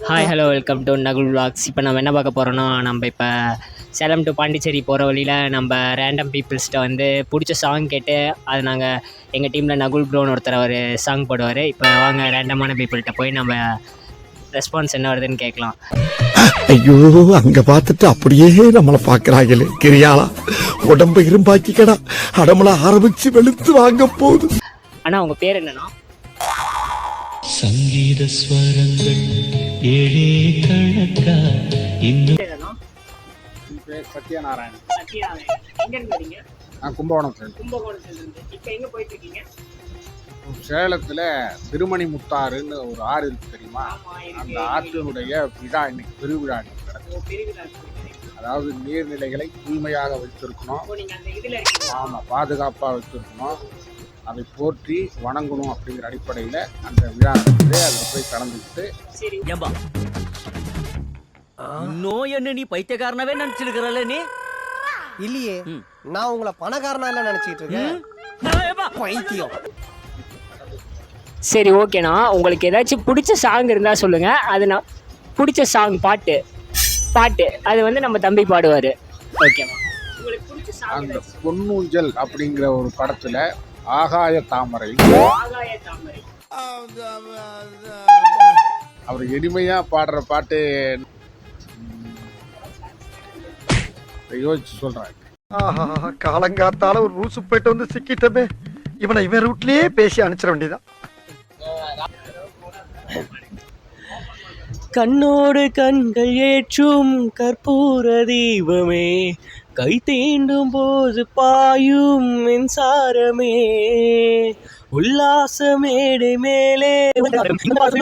Hi hello welcome to Nakul vlogs. இப்போ நம்ம என்ன பார்க்க போகிறோன்னா, நம்ம இப்போ சேலம் டு பாண்டிச்சேரி போகிற வழியில் நம்ம ரேண்டம் பீப்புள்ஸ்கிட்ட வந்து பிடிச்ச சாங் கேட்டு அது நாங்கள் எங்கள் டீமில் நகுல் ப்ரோன்னு ஒருத்தர் அவர் சாங் போடுவார். இப்போ வாங்க ரேண்டமான பீப்புள்கிட்ட போய் நம்ம ரெஸ்பான்ஸ் என்ன வருதுன்னு கேட்கலாம். ஐயோ, அங்க பார்த்துட்டு அப்படியே நம்மளை பார்க்குறாங்களே கிரியாளா, உடம்பு இரும்பாக்கிக்கடா, அடமளை ஆரம்பிச்சு வெளுத்து வாங்க போகுது. ஆனால் உங்கள் பேர் என்னன்னா? சங்கீத ஸ்வரங்கள் ஏழே கணக்கா இன்னும் சத்யநாராயணன். சத்யநாராயணன். எங்கேருந்து வரீங்க? நான் கும்பகோணம். கும்பகோணத்துலேருந்து. இப்போ எங்கே போயிட்டுருக்கீங்க? சேலத்தில் திருமணி முத்தாறுன்னு ஒரு ஆறு இருக்கு தெரியுமா? அந்த ஆற்றினுடைய விழா இன்னைக்கு பெருவிழா இன்னைக்கு நடக்குது. அதாவது நீர்நிலைகளை தூய்மையாக வைத்திருக்கணும், ஆமாம் பாதுகாப்பாக வைத்திருக்கணும், அதை போற்றி வணங்கணும் அப்படிங்கிற அடிப்படையில் அந்த விழா நடக்குது. அதில் போய் கலந்துக்கிட்டு நோய் என்ன நீ பைத்தியக்காரனவே நினைச்சிருக்கிறல்ல நீ? இல்லையே, நான் உங்களை பணக்காரனா இல்ல நினைச்சிட்டு இருக்கேன். பைத்தியம். சரி, ஓகேண்ணா. உங்களுக்கு ஏதாச்சும் பிடிச்ச சாங் இருந்தால் சொல்லுங்கள். அது நான் பிடிச்ச சாங் பாட்டு அது வந்து நம்ம தம்பி பாடுவார். ஓகேவா? உங்களுக்கு பிடிச்ச சாங் அந்த பொன்னூஞ்சல் அப்படிங்கிற ஒரு படத்தில் ஆகாய தாமரை அவர் எளிமையாக பாடுற பாட்டு யோசிச்சு சொல்கிறேன். ஆஹா, காலங்காத்தால ஒரு ரூசு போயிட்டு வந்து சிக்கிட்டமே, இவனை இவன் ரூட்லயே பேசி அனுப்பிச்சிட வேண்டியதான். கண்ணோடு கண்கள் ஏற்றும் கற்பூர தீபமே, கை தீண்டும் போது பாயும் மின்சாரமே, உல்லாச மேடை மேலே நல்லா பாடுறாரு.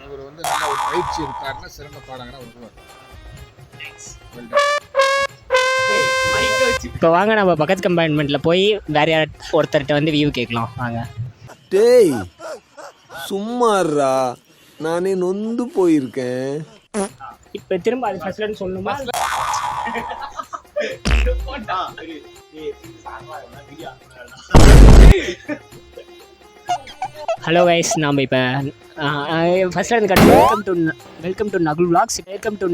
இவர் வந்து நல்ல ஒரு பயிற்சி இருக்காருன்னா சிறந்த பாடகராக வருவார். இப்போ வாங்க நம்ம பக்கத்து கம்பார்ட்மெண்ட்டில் போய் வேற யார் ஒருத்தர்கிட்ட வந்து வியூ கேட்கலாம். வாங்க. டேய் சும்மாறா, நானே நொந்து போயிருக்கேன். இப்போ திரும்ப அது ஃபர்ஸ்ட்லன்னு சொல்லணுமா? ஹலோ கைஸ், நாம் இப்போ ஃபர்ஸ்ட்ல இருந்து கட்டு. Welcome to Nakul vlogs. Welcome to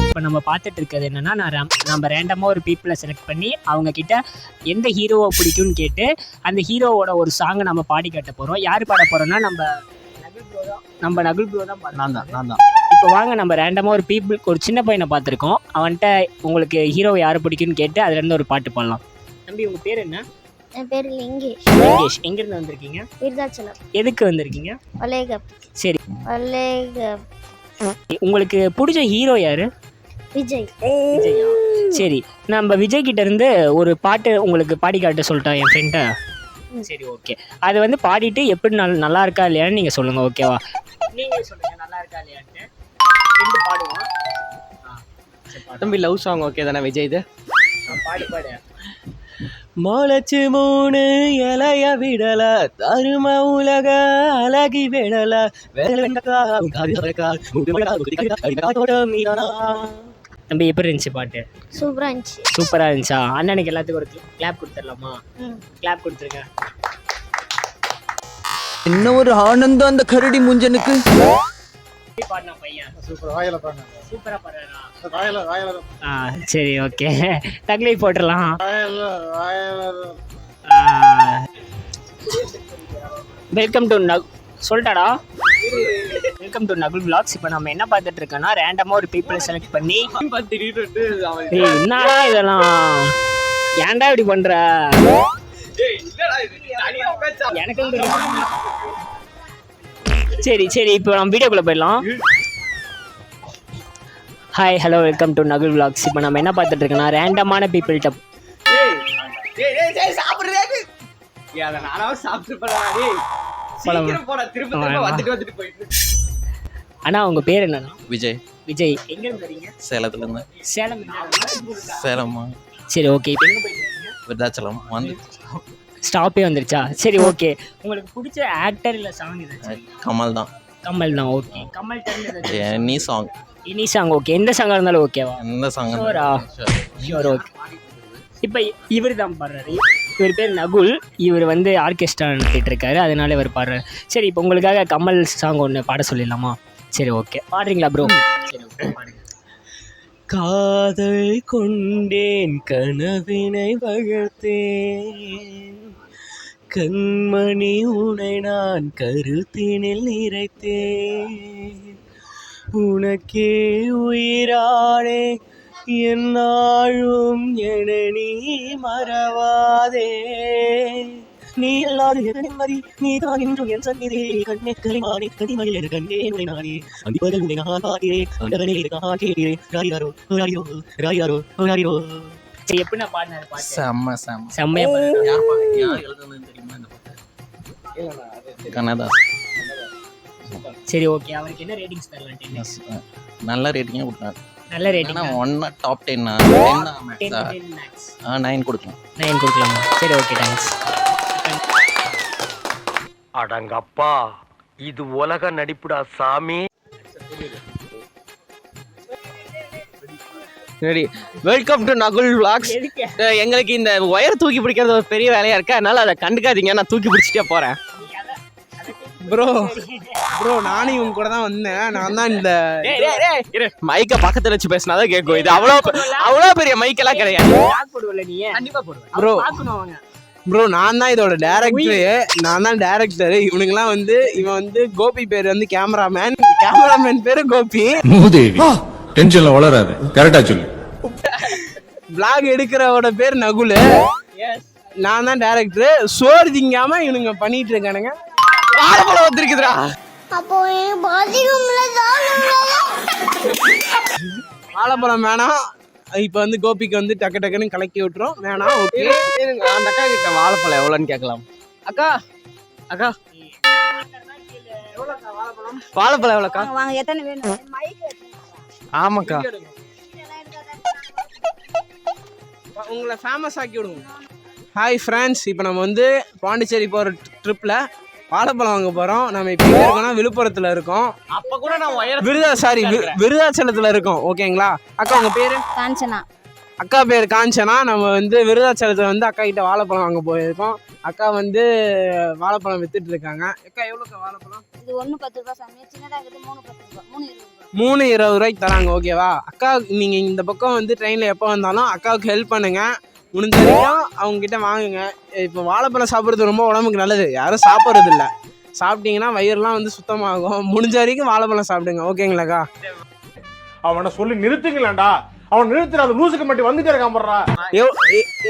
இப்போ நம்ம பார்த்துட்டு இருக்கிறது என்னென்னா, நம்ம ரேண்டமாக ஒரு பீப்புளை செலக்ட் பண்ணி அவங்கக்கிட்ட எந்த ஹீரோவை பிடிக்கும்னு கேட்டு அந்த ஹீரோவோட ஒரு சாங்கை நம்ம பாடி காட்ட போகிறோம். யார் பாட போகிறோன்னா நம்ம நகுல் ப்ரோ தான் பாடலாம். நான் தான். இப்போ வாங்க நம்ம ரேண்டமாக ஒரு பீப்புளுக்கு ஒரு சின்ன பையனை பார்த்துருக்கோம். அவன்கிட்ட உங்களுக்கு ஹீரோவை யார் பிடிக்கும்னு கேட்டு அதுலேருந்து ஒரு பாட்டு பாடலாம். தம்பி, உங்கள் பேர் என்ன? என் பேர் லிங்கேஷ். லிங்கேஷ். எங்கேருந்து வந்திருக்கீங்க? விருதாச்சலம். எதுக்கு வந்திருக்கீங்க? வலேகப். சரி, வலேகப். உங்களுக்கு பிடிச்ச ஹீரோ யார்? விஜய். விஜயா? சரி, நம்ம விஜய் கிட்ட இருந்து ஒரு பாட்டு உங்களுக்கு பாடி காட்ட சொல்லிட்டோம் என் ஃப்ரெண்ட்டை. சரி, ஓகே. அது வந்து பாடிட்டு எப்படி நல்லா இருக்கா இல்லையான்னு நீங்கள் சொல்லுங்கள். ஓகேவா? நீங்கள் சொல்லுங்கள் நல்லா இருக்கா இல்லையான்ட்டு. ரெண்டு பாடுவோம். தம்பி, லவ் சாங் ஓகே தானே விஜய்? இது பாடு. முளைச்சு 3 இலைய விடல, தரும உலக அழகி விடல, தம்பி, எப்படி இருந்துச்சு பாட்டு? சூப்பரா இருந்துச்சு. சூப்பராக இருந்துச்சா? அண்ணனுக்கு எல்லாத்துக்கும் ஒரு கிளாப் கொடுத்துடலாமா? கிளாப் கொடுத்துருங்க. என்ன ஒரு ஆனந்தம் அந்த கரடி முஞ்சனுக்கு. பாடினா பையன் சூப்பர் வாயில பாருங்க. சூப்பராக பாடுறா. சரி, ஓகே. தக்லி போட்டுடலாம். வெல்கம் டு சொல்லிட்டாடா. Welcome to Nakul vlogs. இப்போ நம்ம என்ன பார்த்துட்டு இருக்கோம்னா, ரேண்டமாக ஒரு பீப்புளை செலக்ட் பண்ணி என்னடா இதெல்லாம் ஏன்டா இப்படி பண்ற? எனக்கும் சரி, இப்போ நம்ம வீடியோக்குள்ள போயிடலாம். Hi hello welcome to Nakul vlogs. இப்போ நம்ம என்ன பார்த்துட்டு இருக்கோம்னா, ரேண்டமான பீப்புள்கிட்ட அண்ணா, உங்க பேர் என்னன்னா? விஜய். விஜய். எங்க இருந்து வரீங்க? சேலத்துல இருந்து. சேலம். சேலமா? சரி, ஓகே. இப்போ எங்க போயிட்டு இருக்கீங்க? விருதாச்சலம் வந்து ஸ்டாப்பே வந்துருச்சா? சரி ஓகே. உங்களுக்கு பிடிச்ச ஆக்டர் இல்லை சாங் ஏதாச்சும்? கமல் தான். கமல் தான். Okay. Kamal turn any song. Any song okay. எந்த சாங்காக இருந்தாலும் ஓகேவா? எந்த சாங்? Sure okay. இப்போ இவர் தான் பாடுறாரு. இவர் பேர் நகுல். இவர் வந்து ஆர்கெஸ்ட்ரா நடத்திட்டு இருக்காரு, அதனால இவர் பாடுறாரு. சரி, இப்போ உங்களுக்காக கமல் சாங் ஒன்று பாட சொல்லிடலாமா? சரி ஓகே, பாடுறீங்களா ப்ரோ? சரி ஓகே, பாடுங்க. காதல் கொண்டேன் கனவினை வளர்த்தேன், கண்மணி உனை நான் கருத்தினில் நிறைத்தேன், உனக்கே உயிரானே என்னாலும் என நீ மறவாதே, நீ அல்லாத நிம்மதி நீதான் என்றும் என் சந்நிதி, கண்ணே கலைமானே கனிமயில் கண்ணே உனை நானே அந்திப்பதல் உனை நான் பார்க்கிறேன், அண்டவனே நான் கேட்கிறேன், ராரியாரோ ராரிரோ ராரியாரோ ராரிரோ. சரி, எப்படி நான் பாடினாரு பாட்டு? செம்மையா பாடுறாரு. யார் எழுதுனதுன்னு தெரியுமா இந்த பாட்டு? கண்ணதாஸ். சரி ஓகே, அவருக்கு என்ன ரேட்டிங்ஸ் தரலாம்? 10 நல்ல ரேட்டிங்கே கொடுத்தாரு. நல்ல ரேட்டிங். 1 டாப் 10 9 கொடுக்கலாம். 9 கொடுக்கலாமா? சரி ஓகே, தேங்க்ஸ். அடங்கப்பா, இது உலக நடிப்புடா சாமி. சரி, வெல்கம் டு நகுல் vlogs. எங்களுக்கு இந்த ஒயர் தூக்கி பிடிக்கிறது ஒரு பெரிய வேலையா இருக்கு, அதனால அதை கண்டுக்காதீங்க, நான் தூக்கி பிடிச்சிட்டே போறேன். ப்ரோ நானும் இவங்க கூட தான் வந்தேன். நான் தான் இந்த மைக்க பக்கத்துல வச்சு பேசினாதான் கேட்கும். இது அவ்வளோ பெரிய மைக்கெல்லாம் கிடையாது. ப்ரோ நான் தான் இதோட டைரக்டரு. நான் தான் டைரக்டர். இவனுங்கெல்லாம் வந்து இவன் வந்து கோபி பேர் வந்து கேமராமேன் பேரு கோபி. டென்ஷன்ல வளராது, கரெக்டா சொல்லு. vlog எடுக்கிறவோட பேர் நகுல். நான் தான் டைரக்டர். சோறு திங்காம இவனுங்க பண்ணிட்டு இருக்கானுங்க. வாழைப்பழம் வந்துருக்குதுடா. வாழைப்பழம் வேணாம். இப்ப வந்து கோபிக்கு வந்து டக்கு டக்குன்னு கலக்கி விட்டுரும். வேணாம் ஓகே. அந்த அக்கா கிட்ட வாழைப்பழம் எவ்வளோன்னு கேட்கலாம். அக்கா அக்கா வாழைப்பழம் எவ்வளோக்கா? ஆமாக்கா. உங்களை ஃபேமஸ் ஆக்கி விடுங்க. ஹாய் ஃப்ரெண்ட்ஸ், இப்போ நம்ம வந்து பாண்டிச்சேரி போகிற ட்ரிப்பில் வாழைப்பழம் வாங்க போகிறோம். நம்ம இப்போ எங்கே இருக்கோம்னா விழுப்புரத்தில் இருக்கோம். அப்போ கூட நான் விருதாச்சலத்தில் இருக்கோம். ஓகேங்களா? அக்கா உங்கள் பேர்? காஞ்சனா. அக்கா பேர் காஞ்சனா. நம்ம வந்து விருதாச்சலத்தில் வந்து அக்கா கிட்ட வாழைப்பழம் வாங்க போயிருக்கோம். அக்கா வந்து வாழைப்பழம் வித்துட்டு இருக்காங்க. அக்கா எவ்வளோக்கா வாழைப்பழம்? இது 1 10 ரூபாய் சாமி. சின்னதாக இருக்குது 3 10 ரூபாய். 3 20 ரூபாய். 3 20 ரூபாய்க்கு தராங்க. ஓகேவா? அக்கா நீங்கள் இந்த பக்கம் வந்து ட்ரெயினில் எப்போ வந்தாலும் அக்காவுக்கு ஹெல்ப் பண்ணுங்கள். முடிஞ்ச வரைக்கும் அவங்க கிட்ட வாங்குங்க. இப்போ வாழைப்பழம் சாப்பிட்றது ரொம்ப உடம்புக்கு நல்லது. யாரும் சாப்பிட்றது இல்லை. சாப்பிட்டீங்கன்னா வயிறுலாம் வந்து சுத்தமாகும். முடிஞ்ச வரைக்கும் வாழைப்பழம் சாப்பிடுங்க. ஓகேங்களாக்கா? அவனை சொல்லி நிறுத்துங்களேன்டா. அவன் நிறுத்துற அந்த லூசுக்கு மட்டும் வந்துட்டே இருக்கான் போடுறா.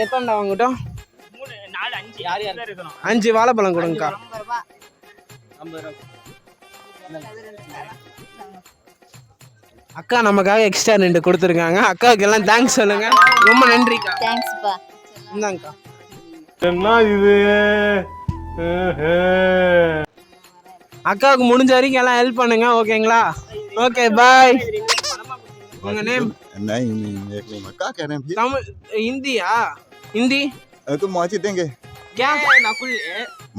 எத்தனை வாங்கிட்டோம்? 4 5 யார் யார் இருக்கணும்? 5 வாழைப்பழம் கொடுங்கக்கா. 50 ரூபாய். அக்கா நமக்காக எக்ஸ்ட்ரா 2 கொடுத்துருக்காங்க. அக்காவுக்கு எல்லாம் தேங்க்ஸ் சொல்லுங்க. ரொம்ப நன்றிக்கா. தேங்க்ஸ்ப்பா. இந்தாங்கக்கா. என்ன இது? அக்காவுக்கு முடிஞ்ச வரைக்கும் எல்லாம் ஹெல்ப் பண்ணுங்க. ஓகேங்களா? Okay bye. உங்க நேம்? क्या कह रहे हैं? தமிழ் हिंदीயா? हिंदी तो माचिस देंगे, क्या नकुल?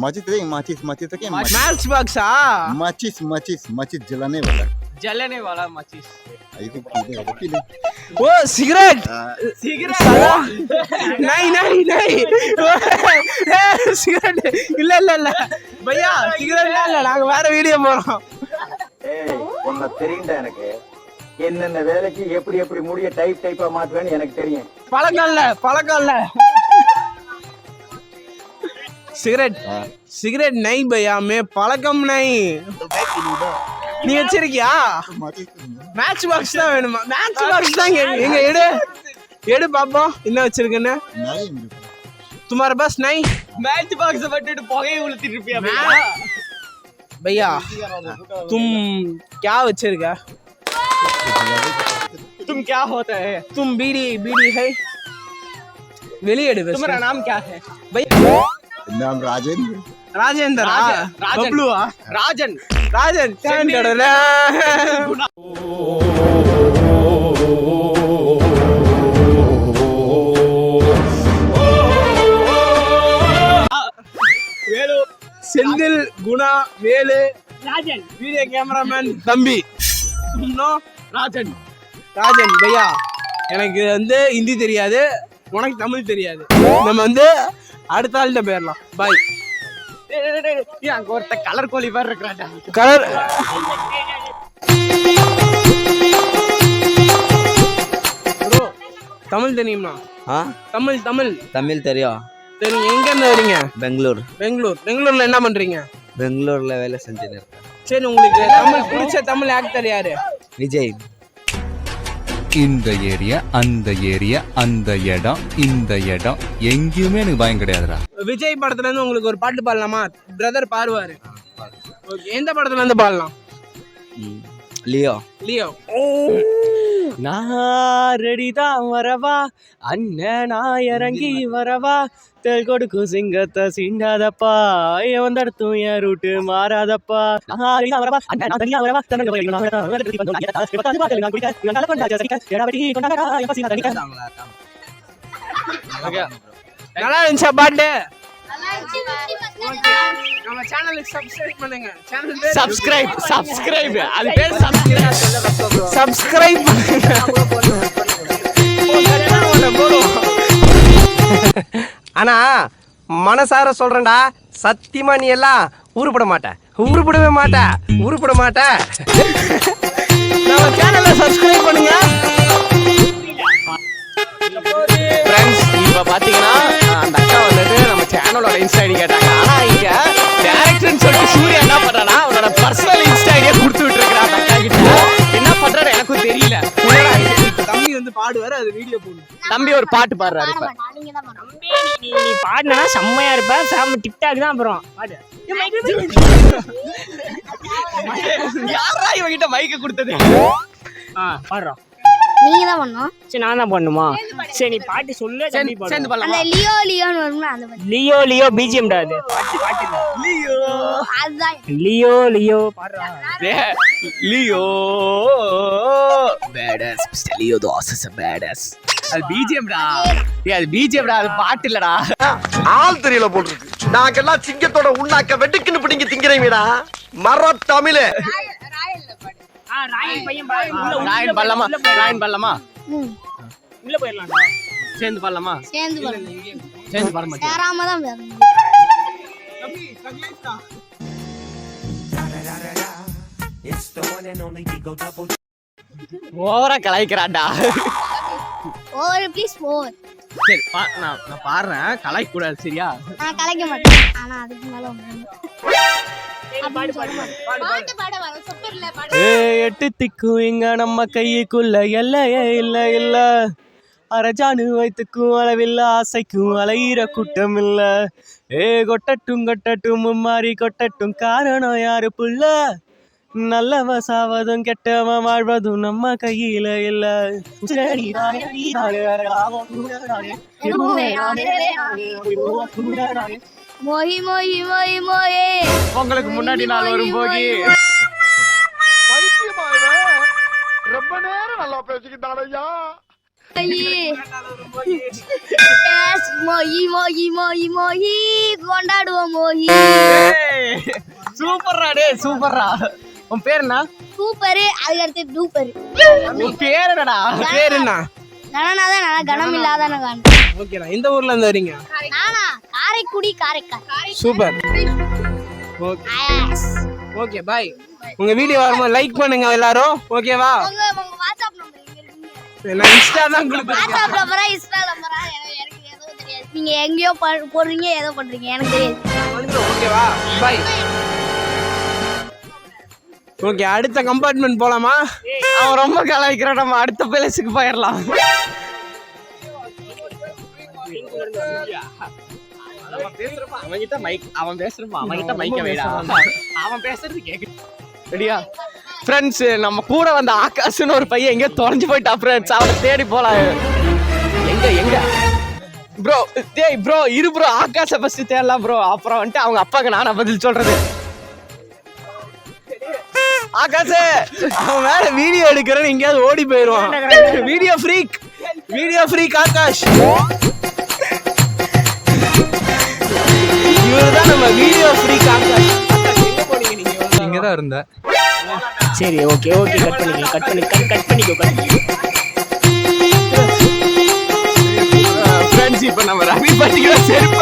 माचिस देंगे, माचिस क्या? मैच बॉक्सा? माचिस जलाने वाला। जलने वाला माचिस. वो सिगरेट नहीं सिगरेट இல்ல பையா, சிகரெட் இல்ல. நாங்க வேற வீடியோ போறோம். உன்னை தெரியுண்டா எனக்கு. என்னென்ன வேலைக்கு எப்படி முடிய டைப்பா மாத்துவேன்னு எனக்கு தெரியும். பழக்கம் இல்ல. सिगरेट नहीं भैया, मैं பழக்கம் नहीं. நீ வச்சிருக்கியா? மேட்ச் பாக்ஸ் தான் வேணுமா? மேட்ச் பாக்ஸ் தான் எங்க எடு பாப்போம் என்ன வச்சிருக்கேன்னு. तुम्हारे पास नहीं? मैच बॉक्स बटट புகையை உளுத்திட்டு இருப்பியா भैया? तुम क्या வச்சிருக்க? तुम क्या होता है? तुम बीड़ी है? வெளியேடு. तुम्हारा नाम क्या है? भैया नाम राजेंद्र। ராஜேந்திரா? பப்ளுவா? राजन ராஜன். வேலு, செந்தில், குணா, வேலு, ராஜன், வீடியோ கேமராமேன் தம்பி, இன்னும் ராஜன். ராஜன் பையா, எனக்கு வந்து ஹிந்தி தெரியாது, உனக்கு தமிழ் தெரியாது. நம்ம வந்து அடுத்த ஆள்கிட்ட போயிடலாம். பாய். அங்க ஒருத்த கலர் கோழி மாதிரி இருக்கிறாடா. கலர் ப்ரோ, தமிழ் தெரியுமா? தமிழ் தமிழ் தமிழ் தெரியும். தெரியும். எங்க இருந்து வரீங்க? பெங்களூர். பெங்களூர்ல என்ன பண்றீங்க? பெங்களூர்ல வேலை செஞ்சுன்னு இருக்கேன். சரி, உங்களுக்கு தமிழ் பிடிச்ச தமிழ் ஆக்டர் யாரு? விஜய். இந்த ஏரியா, அந்த ஏரியா, அந்த இடம், இந்த இடம் எங்கேயுமே எனக்கு பயம் கிடையாதுடா. விஜய் படத்துல இருந்து உங்களுக்கு ஒரு பாட்டு பாடலாமா? பிரதர் பாடுவாரு. ஓகே, எந்த படத்துல இருந்து பாடலாம்? லியோ. லியோ. நான் ரெடிதான் வரவா அண்ணன், நான் இறங்கி வரவா, தெல் கொடுக்கு சிங்கத்தை சீண்டாதப்பா, வந்தடுத்தும் என் ரூட்டு மாறாதப்பா. வரவா அண்ணன், நான் தனியா வரவா, நல்லா இருந்துச்சா பாட்டு? நல்லா இருந்துச்சு. நம்ம சேனலுக்கு சப்ஸ்கிரைப் பண்ணுங்க. சப்ஸ்கிரைப் அது பேர் சப்ஸ்கிரைப் ஆனா மனசார சொல்றேன்டா, சத்தியமா நீ எல்லாம் உருப்பட மாட்ட. நம்ம சேனலை சப்ஸ்கிரைப் பண்ணுங்க. ஃப்ரெண்ட்ஸ், இப்ப பாத்தீங்கன்னா அந்த அக்கா வந்துட்டு நம்ம சேனலோட இன்ஸ்டா ஐடி கேட்டாங்க. ஆனா இங்க டைரக்டர்னு சொல்லிட்டு சூர்யா என்ன பண்றானா, அவனோட பர்சனல் இன்ஸ்டா ஐடியா கொடுத்து விட்டுருக்கான் அந்த அக்கா கிட்ட. என்ன பண்றாரு எனக்கும் தெரியல. தம்பி வந்து பாடுவாரு, அது வீடியோ போடுங்க. தம்பி ஒரு பாட்டு பாடுறாரு இப்ப. நீங்க தான் பண்ணணும். நீ பாடினா செம்மையா இருப்ப. சாம டிக்டாக் தான் அப்புறம் பாடு. யாரா இவங்கிட்ட மைக்க கொடுத்தது? பாடுறோம். நீங்க தான் பண்ணணும். சரி, நான் தான் பண்ணுமா? சரி, நீ பாட்டு சொல்லு. சேர்ந்து அந்த பண்ணலாமா? லியோன்னு வரும்ல, அந்த பாட்டு. லியோ பிஜிஎம் டா அது. பாட்டு லியோ அதுதான். லியோ பாடுறா. Leo badass. Mister Leo Das is a badass. அது பிஜிஎம் டா. அது பிஜிஎம் டா, அது பாட்டு இல்லடா. ஆள் தெரியல போட்டுருக்கு. நாங்கெல்லாம் சிங்கத்தோட உண்ணாக்க வெட்டுக்குன்னு பிடிங்க திங்கிறீங்கடா. மர தமிழ். ராயன் பையன் ராயன் பண்ணலாமா? ராயன் பண்ணலாமா? உள்ள போயிடலாம். சேர்ந்து பண்ணலாமா? சேர்ந்து பண்ணணும். சேர்ந்து பண்ண மாட்டேன். சேராம தான் வரணும். ஓவரா கலாய்க்கிறான்டா. Please over. சரி, நான் பாடுறேன், கலாய்க்க கூடாது சரியா? நான் கலைக்க மாட்டேன். ஆனா அதுக்கு மேல ஒண்ணு. பாடு. பாட்டு பாட வர சூப்பர்ல பாடு. எட்டு திக்கும் இங்க நம்ம கைக்குள்ள எல்லையே இல்ல. அரஜானு வைத்துக்கும் அளவில்ல, ஆசைக்கும் அலையிற கூட்டம் இல்ல. கொட்டட்டும் மும்மாறி கொட்டட்டும், காரணம் யாரு புள்ள? நல்லவ சாவதும் கெட்டவன் வாழ்வதும் நம்ம கையில இல்ல. மோஹி மோஹி மோஹி மோஹி. உங்களுக்கு முன்னாடி நாள் வரும் போகி. ரொம்ப நேரம் நல்லா பேசிக்கிட்டாலையா. மோஹி மோஹி மோஹி மோஹி, கொண்டாடுவோம் மோஹி. சூப்பர்ரா டே, சூப்பர்ரா. உன் பேர் என்ன? சூப்பர். அதுக்கு அடுத்து டூப்பர். உன் பேர் என்னடா? பேர் என்ன? கணநாதான். கணம் இல்லாதான காண். ஓகேடா. இந்த ஊர்ல இருந்து வரீங்க? நானா காரைக்குடி, காரைக்கால். சூப்பர். ஓகே, பாய். உங்க வீடியோ வரும்போது லைக் பண்ணுங்க எல்லாரும். ஓகேவா? உங்க வாட்ஸ்அப் நம்பர் எங்க இருக்கீங்க? நான் இன்ஸ்டா தான் கொடுப்பேன். வாட்ஸ்அப் நம்பரா இன்ஸ்டா நம்பரா எனக்கு எதுவும் தெரியாது. நீங்க எங்கேயோ போடுறீங்க, ஏதோ பண்றீங்க, எனக்கு தெரியாது. ஓகேவா? பாய். ஓகே, அடுத்த கம்பார்ட்மெண்ட் போலாமா? அவன் ரொம்ப கலாய்க்கிறான், நம்ம அடுத்த பிளேஸுக்கு போயிடலாம். அவன் பேசுறது கேக்கு. ரெடியா ஃப்ரெண்ட்ஸ்? நம்ம கூட வந்த ஆகாஷ்னு ஒரு பையன் எங்க தொலைஞ்சு போயிட்டா ஃப்ரெண்ட்ஸ். அவனை தேடி போலாம். எங்க ப்ரோ? ப்ரோ இரு ப்ரோ, ஆகாஷை ஃபர்ஸ்ட் தேடலாம் ப்ரோ. அப்புறம் வந்துட்டு அவங்க அப்பாவுக்கு நானா பதில் சொல்றது. ஆகாஷ், அவன் மேல வீடியோ எடுக்கிறேன்னு எங்கேயாவது ஓடி போயிடுவான். Video freak Akash. இவரு தான் நம்ம வீடியோ ஃப்ரீ காக்காஷ். எங்க போனீங்க நீங்க? இங்க தான் இருந்த. சரி ஓகே ஓகே கட் பண்ணிக்கோ கட் பண்ணிக்கோ. ஃப்ரெண்ட்ஸ் இப்போ நம்ம ரவி பாட்டிக்கு செருப்பு